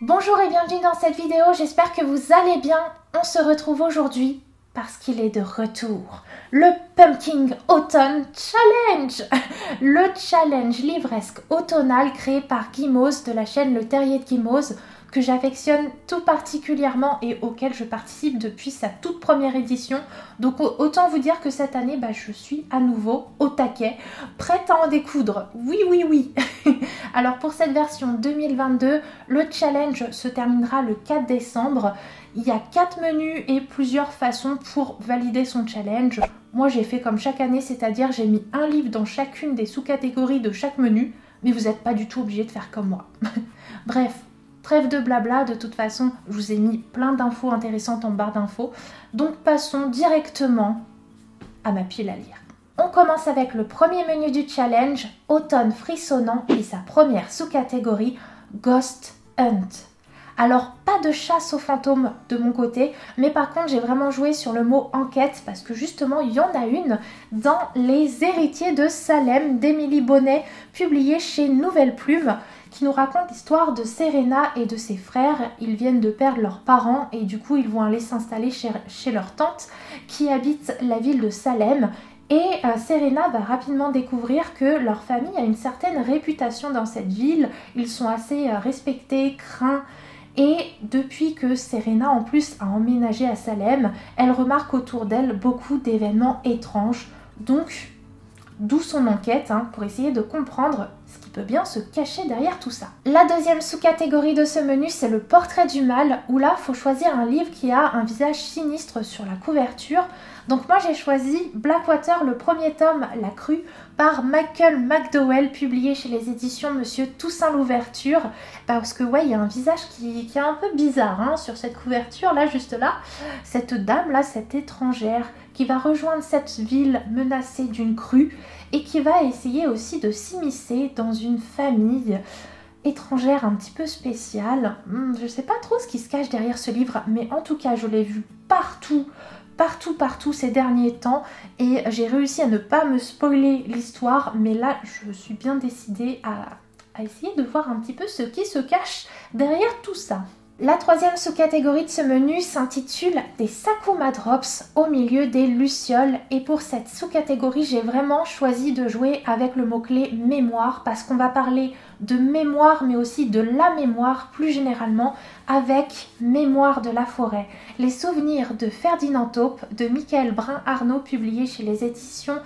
Bonjour et bienvenue dans cette vidéo, j'espère que vous allez bien. On se retrouve aujourd'hui parce qu'il est de retour. Le Pumpkin Autumn Challenge. Le challenge livresque automnal créé par Gimose de la chaîne Le Terrier de Gimose, que j'affectionne tout particulièrement et auquel je participe depuis sa toute première édition. Donc autant vous dire que cette année, je suis à nouveau au taquet, prête à en découdre. Oui, oui, oui. Alors pour cette version 2022, le challenge se terminera le 4 décembre. Il y a 4 menus et plusieurs façons pour valider son challenge. Moi j'ai fait comme chaque année, c'est-à-dire j'ai mis un livre dans chacune des sous-catégories de chaque menu, mais vous n'êtes pas du tout obligé de faire comme moi. Bref. Trêve de blabla, de toute façon, je vous ai mis plein d'infos intéressantes en barre d'infos. Donc passons directement à ma pile à lire. On commence avec le premier menu du challenge, Automne frissonnant et sa première sous-catégorie, Ghost Hunt. Alors, pas de chasse aux fantômes de mon côté, mais par contre, j'ai vraiment joué sur le mot enquête parce que justement, il y en a une dans Les Héritiers de Salem d'Émilie Bonnet, publiée chez Nouvelle Plume, qui nous raconte l'histoire de Serena et de ses frères. Ils viennent de perdre leurs parents et du coup, ils vont aller s'installer chez leur tante qui habite la ville de Salem. Et Serena va rapidement découvrir que leur famille a une certaine réputation dans cette ville. Ils sont assez respectés, craints. Et depuis que Serena en plus a emménagé à Salem, elle remarque autour d'elle beaucoup d'événements étranges. Donc, d'où son enquête pour essayer de comprendre ce qui peut bien se cacher derrière tout ça. La deuxième sous-catégorie de ce menu, c'est le portrait du mal, où là, il faut choisir un livre qui a un visage sinistre sur la couverture. Donc moi, j'ai choisi Blackwater, le premier tome, La Crue, par Michael McDowell, publié chez les éditions Monsieur Toussaint Louverture. Parce que ouais, il y a un visage qui est un peu bizarre sur cette couverture, là, juste là. Cette dame-là, cette étrangère, qui va rejoindre cette ville menacée d'une crue et qui va essayer aussi de s'immiscer dans une famille étrangère un petit peu spéciale. Je sais pas trop ce qui se cache derrière ce livre, mais en tout cas, je l'ai vu partout ces derniers temps et j'ai réussi à ne pas me spoiler l'histoire, mais là, je suis bien décidée à essayer de voir un petit peu ce qui se cache derrière tout ça. La troisième sous-catégorie de ce menu s'intitule des Sakuma Drops au milieu des lucioles et pour cette sous-catégorie j'ai vraiment choisi de jouer avec le mot-clé mémoire parce qu'on va parler de mémoire mais aussi de la mémoire plus généralement avec Mémoire de la forêt, les souvenirs de Ferdinand Taupe de Michael Brun-Arnaud publié chez les éditions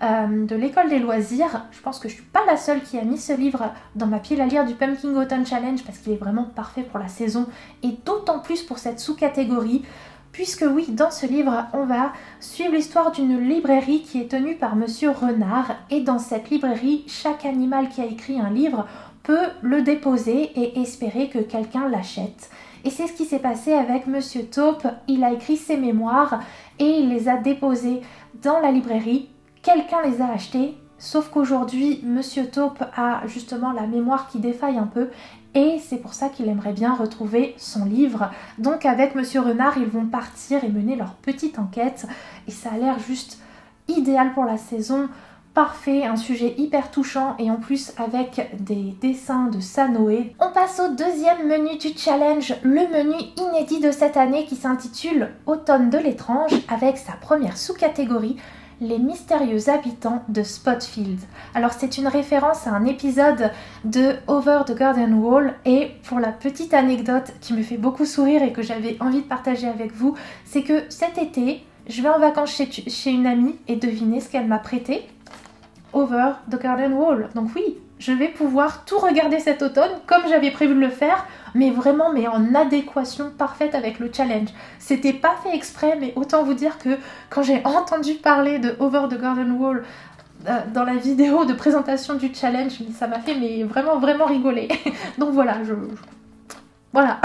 de l'école des loisirs. Je pense que je suis pas la seule qui a mis ce livre dans ma pile à lire du Pumpkin Autumn Challenge parce qu'il est vraiment parfait pour la saison et d'autant plus pour cette sous-catégorie puisque oui, dans ce livre, on va suivre l'histoire d'une librairie qui est tenue par Monsieur Renard et dans cette librairie, chaque animal qui a écrit un livre peut le déposer et espérer que quelqu'un l'achète. Et c'est ce qui s'est passé avec Monsieur Taupe. Il a écrit ses mémoires et il les a déposés dans la librairie. Quelqu'un les a achetés, sauf qu'aujourd'hui, Monsieur Taupe a justement la mémoire qui défaille un peu et c'est pour ça qu'il aimerait bien retrouver son livre. Donc avec Monsieur Renard, ils vont partir et mener leur petite enquête et ça a l'air juste idéal pour la saison. Parfait, un sujet hyper touchant et en plus avec des dessins de Sanoé. On passe au deuxième menu du challenge, le menu inédit de cette année qui s'intitule Automne de l'étrange avec sa première sous-catégorie, les mystérieux habitants de Spotfield. Alors c'est une référence à un épisode de Over the Garden Wall et pour la petite anecdote qui me fait beaucoup sourire et que j'avais envie de partager avec vous, c'est que cet été, je vais en vacances chez une amie et devinez ce qu'elle m'a prêté. Over the Garden Wall. Donc oui, je vais pouvoir tout regarder cet automne comme j'avais prévu de le faire, mais vraiment en adéquation parfaite avec le challenge. C'était pas fait exprès, mais autant vous dire que quand j'ai entendu parler de Over the Garden Wall dans la vidéo de présentation du challenge, ça m'a fait vraiment rigoler. Donc voilà, voilà.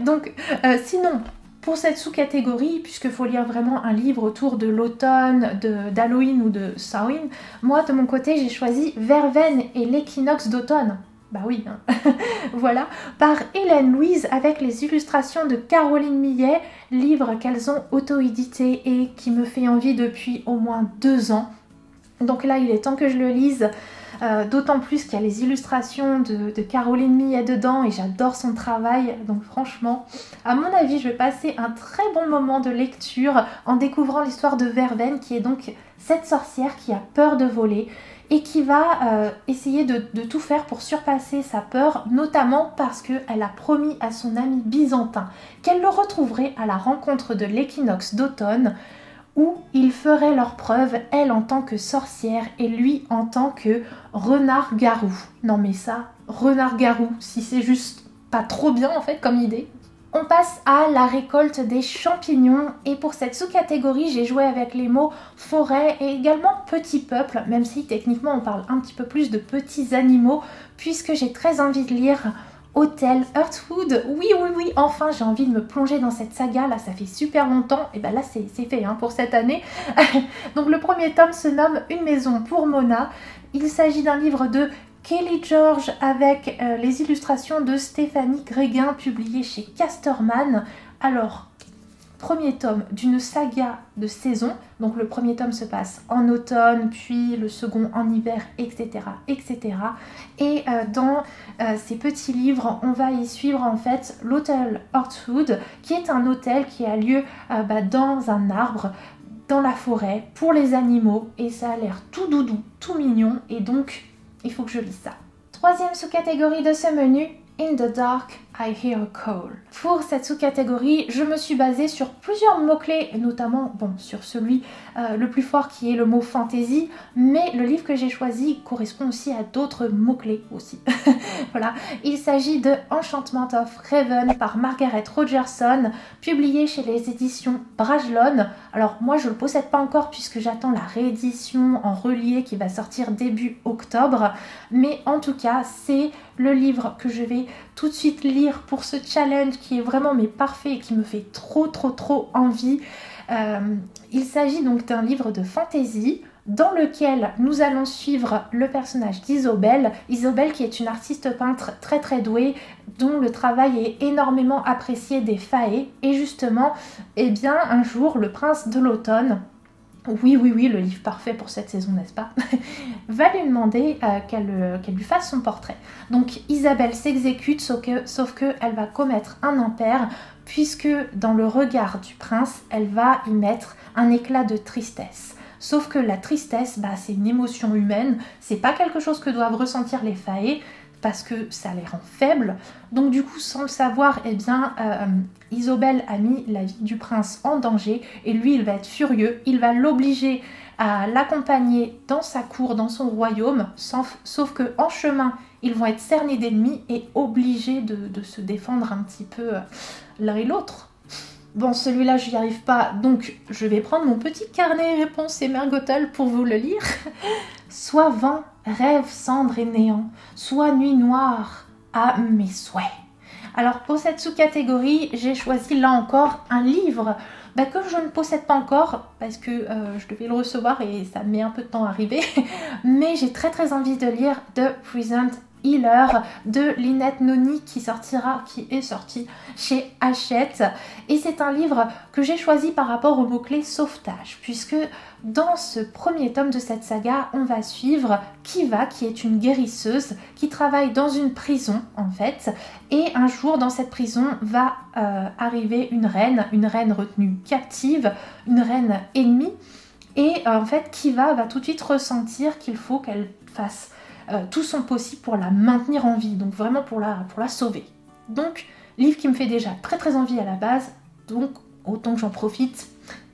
Donc sinon, pour cette sous-catégorie, puisqu'il faut lire vraiment un livre autour de l'automne, d'Halloween ou de Samhain, moi de mon côté j'ai choisi Verveine et l'équinoxe d'automne. Bah oui, voilà, par Hélène Louise avec les illustrations de Caroline Millet, livre qu'elles ont auto-édité et qui me fait envie depuis au moins 2 ans. Donc là il est temps que je le lise. d'autant plus qu'il y a les illustrations de Caroline Millet dedans et j'adore son travail, donc franchement, à mon avis, je vais passer un très bon moment de lecture en découvrant l'histoire de Vervaine, qui est donc cette sorcière qui a peur de voler et qui va essayer de tout faire pour surpasser sa peur, notamment parce qu'elle a promis à son ami Byzantin qu'elle le retrouverait à la rencontre de l'équinoxe d'automne, où ils feraient leur preuve, elle en tant que sorcière et lui en tant que renard-garou. Non mais ça, renard-garou, si c'est juste pas trop bien en fait comme idée. On passe à la récolte des champignons et pour cette sous-catégorie, j'ai joué avec les mots forêt et également petit peuple, même si techniquement on parle un petit peu plus de petits animaux, puisque j'ai très envie de lire Hôtel Heartwood. Oui, enfin j'ai envie de me plonger dans cette saga, là ça fait super longtemps, et ben là c'est fait hein, pour cette année. Donc le premier tome se nomme Une maison pour Mona. Il s'agit d'un livre de Kelly George avec les illustrations de Stéphanie Gréguin publiées chez Casterman. Alors, premier tome d'une saga de saison. Donc le premier tome se passe en automne, puis le second en hiver, etc. etc. Et dans ces petits livres, on va y suivre en fait l'hôtel Heartwood, qui est un hôtel qui a lieu dans un arbre, dans la forêt, pour les animaux. Et ça a l'air tout doudou, tout mignon. Et donc, il faut que je lise ça. Troisième sous-catégorie de ce menu, In the Dark, I Hear a Call. Pour cette sous-catégorie, je me suis basée sur plusieurs mots-clés, notamment sur celui le plus fort qui est le mot fantasy, mais le livre que j'ai choisi correspond aussi à d'autres mots-clés aussi. Voilà, il s'agit de Enchantment of Raven par Margaret Rogerson, publié chez les éditions Brajlon. Alors moi je le possède pas encore puisque j'attends la réédition en relié qui va sortir début octobre, mais en tout cas c'est le livre que je vais tout de suite lire pour ce challenge qui est vraiment parfait et qui me fait trop envie. Il s'agit donc d'un livre de fantasy dans lequel nous allons suivre le personnage d'Isobel. Isobel qui est une artiste peintre très douée, dont le travail est énormément apprécié des Fae. Et justement, un jour, le prince de l'automne, oui, le livre parfait pour cette saison, n'est-ce pas, va lui demander qu'elle lui fasse son portrait. Donc Isabelle s'exécute, sauf qu'elle va commettre un impair, puisque dans le regard du prince, elle va y mettre un éclat de tristesse. Sauf que la tristesse, c'est une émotion humaine, c'est pas quelque chose que doivent ressentir les Fae, parce que ça les rend faibles. Donc du coup, sans le savoir, Isobel a mis la vie du prince en danger et lui, il va être furieux. Il va l'obliger à l'accompagner dans sa cour, dans son royaume, sauf que en chemin, ils vont être cernés d'ennemis et obligés de se défendre un petit peu l'un et l'autre. Bon, celui-là, je n'y arrive pas, donc je vais prendre mon petit carnet réponse et Mergotel pour vous le lire. Soit vent, rêve, cendre et néant, soit nuit noire à mes souhaits. Alors pour cette sous-catégorie, j'ai choisi là encore un livre que je ne possède pas encore parce que je devais le recevoir et ça met un peu de temps à arriver. Mais j'ai très envie de lire The Present Healer de Lynette Noni qui est sorti chez Hachette, et c'est un livre que j'ai choisi par rapport au mot-clé sauvetage, puisque dans ce premier tome de cette saga on va suivre Kiva qui est une guérisseuse qui travaille dans une prison en fait, et un jour dans cette prison va arriver une reine retenue captive, une reine ennemie, et en fait Kiva va tout de suite ressentir qu'il faut qu'elle fasse tout son possible pour la maintenir en vie, donc vraiment pour la sauver. Donc, livre qui me fait déjà très envie à la base, donc autant que j'en profite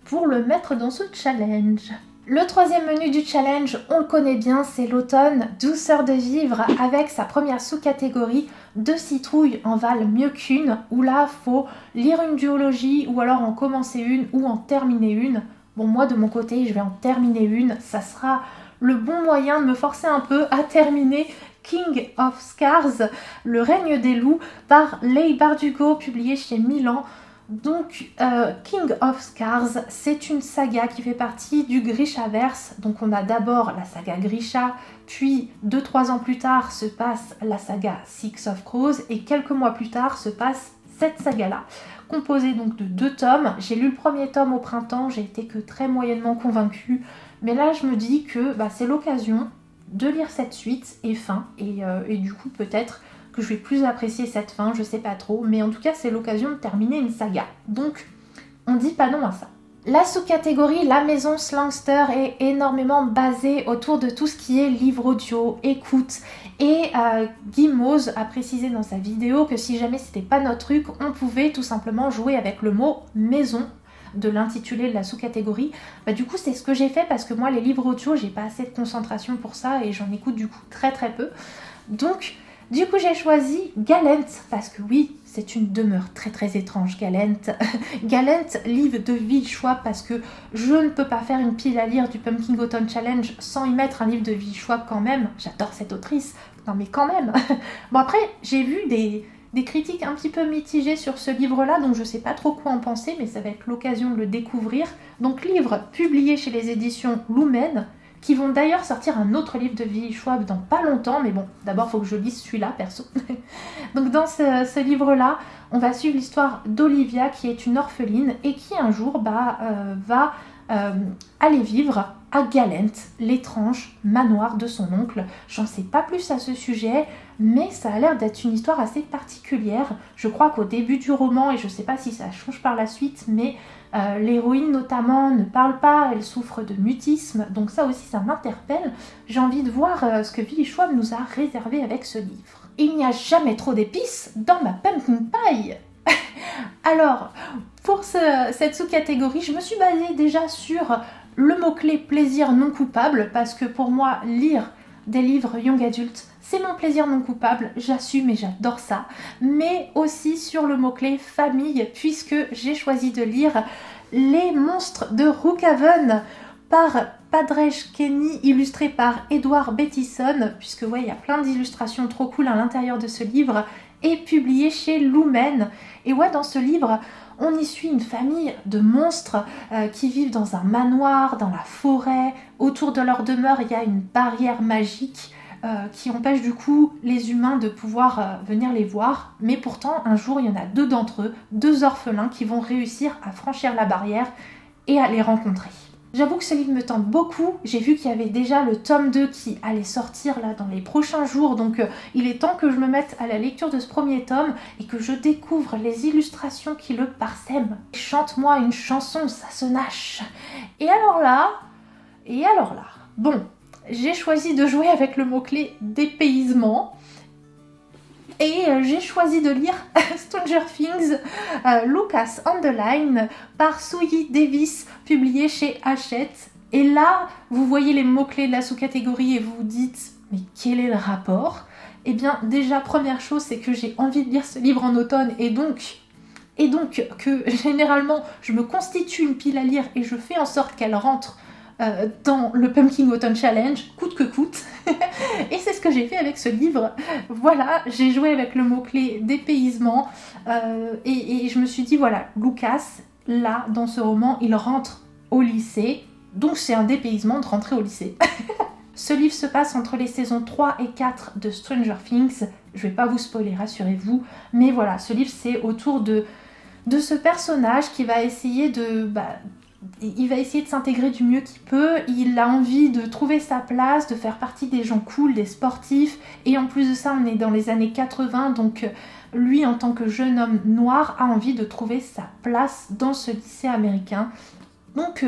pour le mettre dans ce challenge. Le troisième menu du challenge, on le connaît bien, c'est l'automne, douceur de vivre, avec sa première sous-catégorie, 2 citrouilles en valent mieux qu'une, où là, faut lire une duologie, ou alors en commencer une, ou en terminer une. Bon, moi, de mon côté, je vais en terminer une, ça sera le bon moyen de me forcer un peu à terminer King of Scars, le règne des loups, par Leigh Bardugo, publié chez Milan. Donc King of Scars, c'est une saga qui fait partie du Grishaverse. Donc on a d'abord la saga Grisha, puis 2-3 ans plus tard se passe la saga Six of Crows, et quelques mois plus tard se passe cette saga-là, composée donc de 2 tomes. J'ai lu le premier tome au printemps, j'ai été que très moyennement convaincue. Mais là, je me dis que c'est l'occasion de lire cette suite et fin, et du coup peut-être que je vais plus apprécier cette fin, je sais pas trop, mais en tout cas c'est l'occasion de terminer une saga, donc on dit pas non à ça. La sous-catégorie La Maison Slangster est énormément basée autour de tout ce qui est livre audio, écoute, et Guy Mose a précisé dans sa vidéo que si jamais c'était pas notre truc, on pouvait tout simplement jouer avec le mot maison de l'intitulé de la sous-catégorie. Bah, du coup c'est ce que j'ai fait parce que moi les livres audio j'ai pas assez de concentration pour ça et j'en écoute du coup très peu. Donc du coup j'ai choisi Galent parce que oui, c'est une demeure très étrange Galent. Galent, livre de Will Schwab, parce que je ne peux pas faire une pile à lire du Pumpkin Autumn Challenge sans y mettre un livre de Will Schwab quand même. J'adore cette autrice, non mais quand même. Bon après j'ai vu des critiques un petit peu mitigées sur ce livre-là, donc je sais pas trop quoi en penser, mais ça va être l'occasion de le découvrir. Donc livre publié chez les éditions Lumen, qui vont d'ailleurs sortir un autre livre de Will Schwab dans pas longtemps, mais bon, d'abord il faut que je lise celui-là, perso. Donc dans ce livre-là, on va suivre l'histoire d'Olivia, qui est une orpheline, et qui un jour va aller vivre à Galent, l'étrange manoir de son oncle. J'en sais pas plus à ce sujet, mais ça a l'air d'être une histoire assez particulière. Je crois qu'au début du roman, et je sais pas si ça change par la suite, mais l'héroïne notamment ne parle pas, elle souffre de mutisme, donc ça aussi ça m'interpelle. J'ai envie de voir ce que Will Schwab nous a réservé avec ce livre. Il n'y a jamais trop d'épices dans ma pumpkin pie. Alors, pour cette sous-catégorie, je me suis basée déjà sur le mot-clé plaisir non coupable, parce que pour moi, lire des livres young adultes, c'est mon plaisir non coupable, j'assume et j'adore ça, mais aussi sur le mot-clé famille, puisque j'ai choisi de lire Les Monstres de Rookhaven par Padrej Kenny, illustré par Edward Bettison, puisque ouais, il y a plein d'illustrations trop cool à l'intérieur de ce livre, et publié chez Lumen. Et ouais, dans ce livre, on y suit une famille de monstres qui vivent dans un manoir, dans la forêt. Autour de leur demeure, il y a une barrière magique qui empêche du coup les humains de pouvoir venir les voir. Mais pourtant, un jour, il y en a deux d'entre eux, deux orphelins, qui vont réussir à franchir la barrière et à les rencontrer. J'avoue que ce livre me tente beaucoup. J'ai vu qu'il y avait déjà le tome 2 qui allait sortir là dans les prochains jours, donc il est temps que je me mette à la lecture de ce premier tome et que je découvre les illustrations qui le parsèment. Chante-moi une chanson, ça se nâche. Et alors là, bon, j'ai choisi de jouer avec le mot-clé dépaysement. Et j'ai choisi de lire Stranger Things, Lucas on the Line, par Suyi Davis, publié chez Hachette. Et là, vous voyez les mots-clés de la sous-catégorie et vous vous dites, mais quel est le rapport? Eh bien, déjà, première chose, c'est que j'ai envie de lire ce livre en automne, et donc que généralement, je me constitue une pile à lire et je fais en sorte qu'elle rentre dans le Pumpkin Autumn Challenge, coûte que coûte. Et c'est ce que j'ai fait avec ce livre. Voilà, j'ai joué avec le mot-clé dépaysement et je me suis dit, voilà, Lucas, là, dans ce roman, il rentre au lycée, donc c'est un dépaysement de rentrer au lycée. Ce livre se passe entre les saisons 3 et 4 de Stranger Things. Je vais pas vous spoiler, rassurez-vous, mais voilà, ce livre, c'est autour de ce personnage qui va essayer il va essayer de s'intégrer du mieux qu'il peut, il a envie de trouver sa place, de faire partie des gens cool, des sportifs, et en plus de ça, on est dans les années 80, donc lui, en tant que jeune homme noir, a envie de trouver sa place dans ce lycée américain. Donc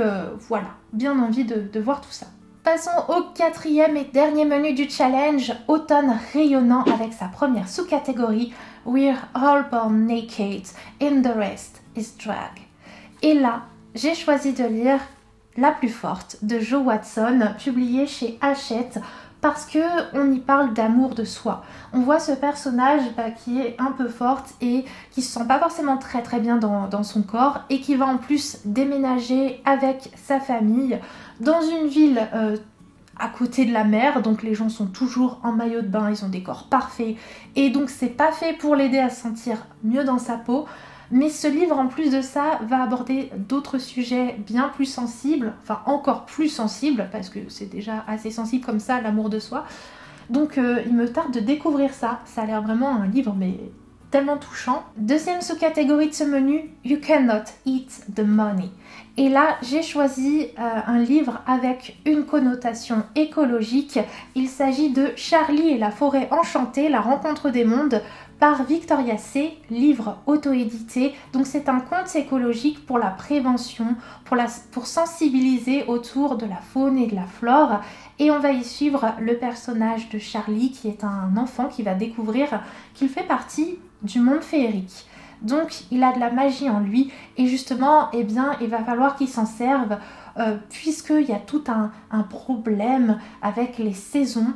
voilà, bien envie de voir tout ça. Passons au quatrième et dernier menu du challenge, automne rayonnant, avec sa première sous-catégorie, We're all born naked and the rest is drag. Et là, j'ai choisi de lire La plus forte de Jo Watson, publiée chez Hachette, parce que on y parle d'amour de soi. On voit ce personnage qui est un peu forte et qui se sent pas forcément très bien dans son corps, et qui va en plus déménager avec sa famille dans une ville à côté de la mer, donc les gens sont toujours en maillot de bain, ils ont des corps parfaits, et donc c'est pas fait pour l'aider à se sentir mieux dans sa peau. Mais ce livre, en plus de ça, va aborder d'autres sujets bien plus sensibles, enfin encore plus sensibles, parce que c'est déjà assez sensible comme ça, l'amour de soi. Donc il me tarde de découvrir ça. Ça a l'air vraiment un livre mais tellement touchant. Deuxième sous-catégorie de ce menu, You Cannot Eat the Money. Et là, j'ai choisi un livre avec une connotation écologique. Il s'agit de Charlie et la forêt enchantée, la rencontre des mondes, par Victoria C, livre auto-édité. Donc c'est un conte écologique pour la prévention, pour sensibiliser autour de la faune et de la flore. Et on va y suivre le personnage de Charlie, qui est un enfant qui va découvrir qu'il fait partie du monde féerique. Donc il a de la magie en lui et justement, eh bien, il va falloir qu'il s'en serve puisqu'il y a tout un problème avec les saisons,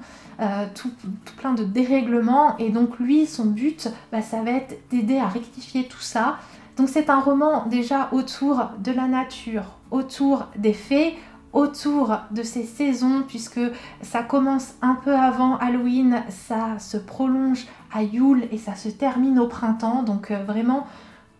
tout plein de dérèglements, et donc lui, son but, ça va être d'aider à rectifier tout ça. Donc c'est un roman déjà autour de la nature, autour des fées, autour de ces saisons, puisque ça commence un peu avant Halloween, ça se prolonge à Yule et ça se termine au printemps. Donc vraiment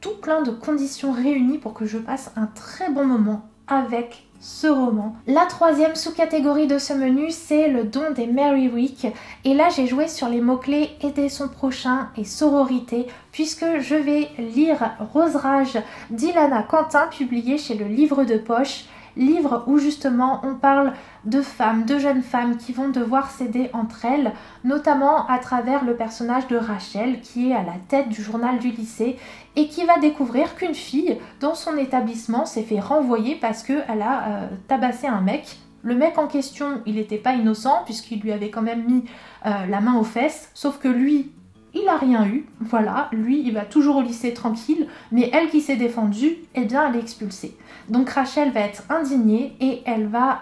tout plein de conditions réunies pour que je passe un très bon moment avec ce roman. La troisième sous-catégorie de ce menu, c'est le don des Merry Week. Et là, j'ai joué sur les mots-clés aider son prochain et sororité, puisque je vais lire Rose Rage d'Ilana Quentin, publié chez le Livre de Poche. Livre où justement on parle de femmes, de jeunes femmes qui vont devoir s'aider entre elles, notamment à travers le personnage de Rachel qui est à la tête du journal du lycée et qui va découvrir qu'une fille dans son établissement s'est fait renvoyer parce qu'elle a tabassé un mec. Le mec en question, il n'était pas innocent puisqu'il lui avait quand même mis la main aux fesses, sauf que lui, il n'a rien eu, voilà, lui il va toujours au lycée tranquille, mais elle qui s'est défendue, eh bien elle est expulsée. Donc Rachel va être indignée et elle va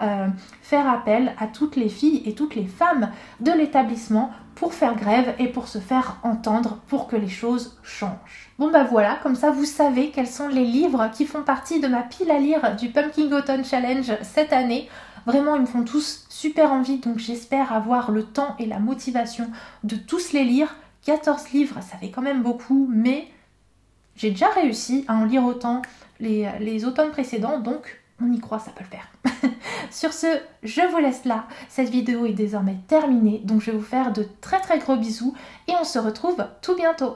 faire appel à toutes les filles et toutes les femmes de l'établissement pour faire grève et pour se faire entendre pour que les choses changent. Bon voilà, comme ça vous savez quels sont les livres qui font partie de ma pile à lire du Pumpkin Autumn Challenge cette année. Vraiment, ils me font tous super envie, donc j'espère avoir le temps et la motivation de tous les lire. 14 livres, ça fait quand même beaucoup, mais j'ai déjà réussi à en lire autant les automnes précédents, donc on y croit, ça peut le faire. Sur ce, je vous laisse là. Cette vidéo est désormais terminée, donc je vais vous faire de très très gros bisous et on se retrouve tout bientôt.